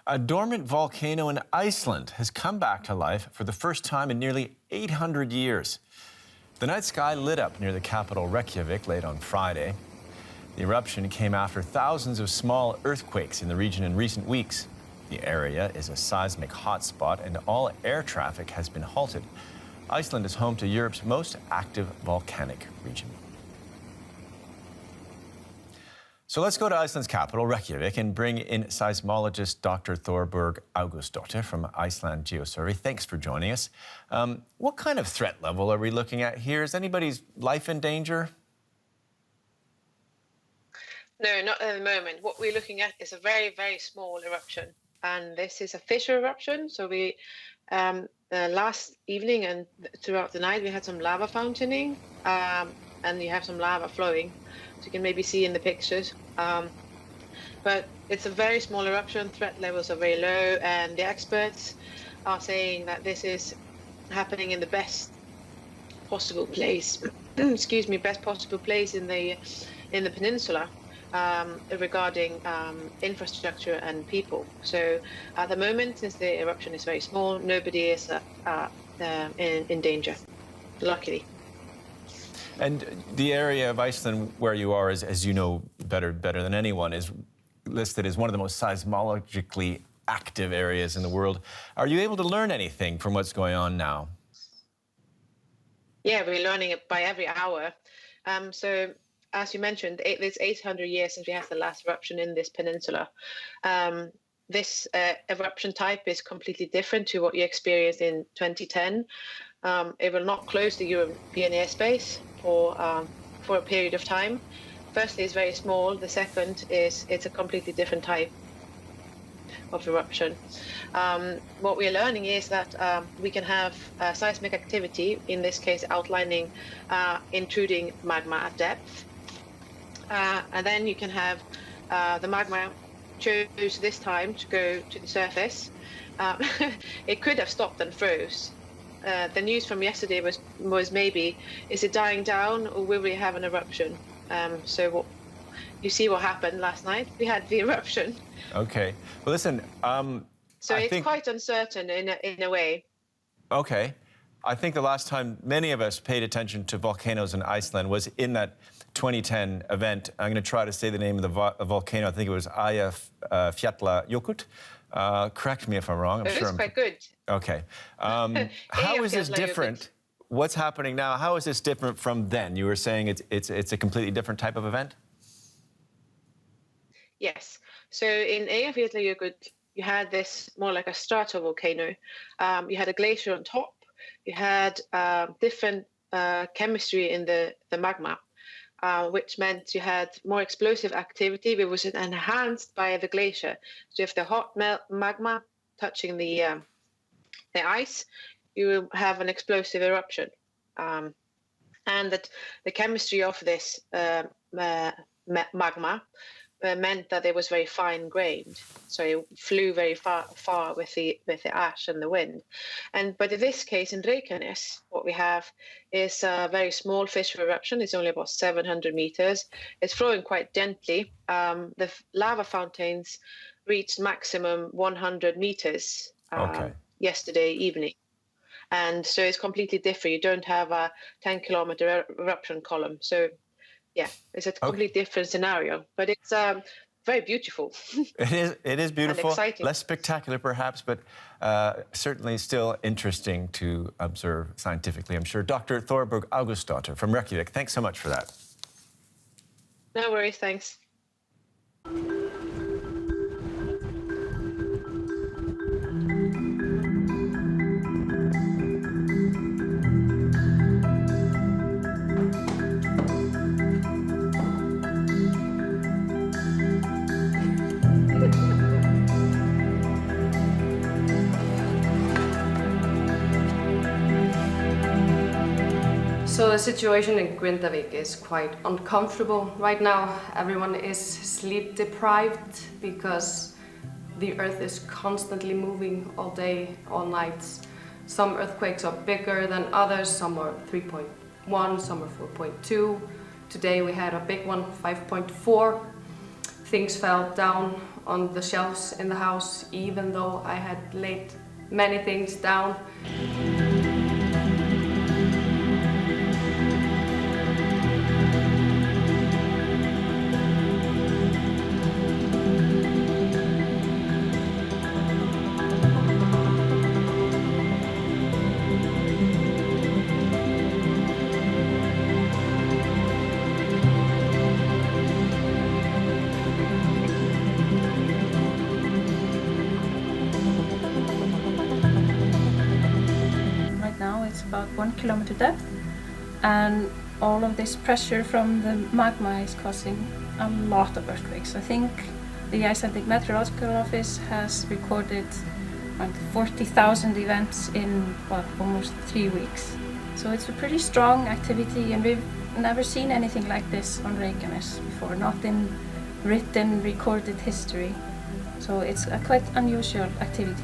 A dormant volcano in Iceland has come back to life for the first time in nearly 800 years. The night sky lit up near the capital Reykjavik late on Friday. The eruption came after thousands of small earthquakes in the region in recent weeks. The area is a seismic hotspot and all air traffic has been halted. Iceland is home to Europe's most active volcanic region. So let's go to Iceland's capital, Reykjavik, and bring in seismologist Dr. Thorborg Augustsdóttir from Iceland Geosurvey. Thanks for joining us. What kind of threat level are we looking at here? Is anybody's life in danger? No, not at the moment. What we're looking at is a very, very small eruption. And this is a fissure eruption. So we, last evening and throughout the night, we had some lava fountaining, and you have some lava flowing. So you can maybe see in the pictures. But it's a very small eruption, threat levels are very low, and the experts are saying that this is happening in the best possible place, excuse me, best possible place in the peninsula regarding infrastructure and people. So at the moment, since the eruption is very small, nobody is in danger, luckily. And the area of Iceland where you are, as you know better than anyone, is listed as one of the most seismologically active areas in the world. Are you able to learn anything from what's going on now? Yeah, we're learning it by every hour. So, as you mentioned, it's 800 years since we had the last eruption in this peninsula. This eruption type is completely different to what you experienced in 2010. It will not close the European airspace for a period of time. Firstly, it's very small. The second is it's a completely different type of eruption. What we're learning is that we can have seismic activity, in this case outlining intruding magma at depth. And then you can have the magma chose this time to go to the surface. It could have stopped and froze. The news from yesterday was maybe, is it dying down or will we have an eruption? So you see what happened last night. We had the eruption. Okay. Well, listen. So it's quite uncertain in a way. Okay. I think the last time many of us paid attention to volcanoes in Iceland was in that 2010 event. I'm going to try to say the name of the volcano. I think it was Eyjafjallajökull. Correct me if I'm wrong. It was quite good. Okay. How is this different? What's happening now? How is this different from then? You were saying it's a completely different type of event? Yes. So in Eyjafjallajökull, you had this more like a stratovolcano. You had a glacier on top. You had different chemistry in the magma, which meant you had more explosive activity, which was enhanced by the glacier. So if the hot magma touching the ice, you will have an explosive eruption. And that the chemistry of this magma meant that it was very fine-grained, so it flew very far with the ash and the wind. But in this case, in Reykjavik, what we have is a very small fissure eruption. It's only about 700 meters. It's flowing quite gently. The lava fountains reached maximum 100 meters yesterday evening. And so it's completely different. You don't have a 10-kilometer eruption column. So yeah, it's a completely different scenario, but it's very beautiful. It is beautiful, and exciting. Less spectacular perhaps, but certainly still interesting to observe scientifically, I'm sure. Dr. Thorborg Augustsdóttir from Reykjavik, thanks so much for that. No worries, thanks. So the situation in Reykjavik is quite uncomfortable right now. Everyone is sleep deprived because the earth is constantly moving all day, all night. Some earthquakes are bigger than others, some are 3.1, some are 4.2. Today we had a big one, 5.4. Things fell down on the shelves in the house, even though I had laid many things down. It's about 1 kilometer depth, and all of this pressure from the magma is causing a lot of earthquakes. I think the Icelandic Meteorological Office has recorded around 40,000 events in almost 3 weeks. So it's a pretty strong activity, and we've never seen anything like this on Reykjanes before, not in written, recorded history. So it's a quite unusual activity.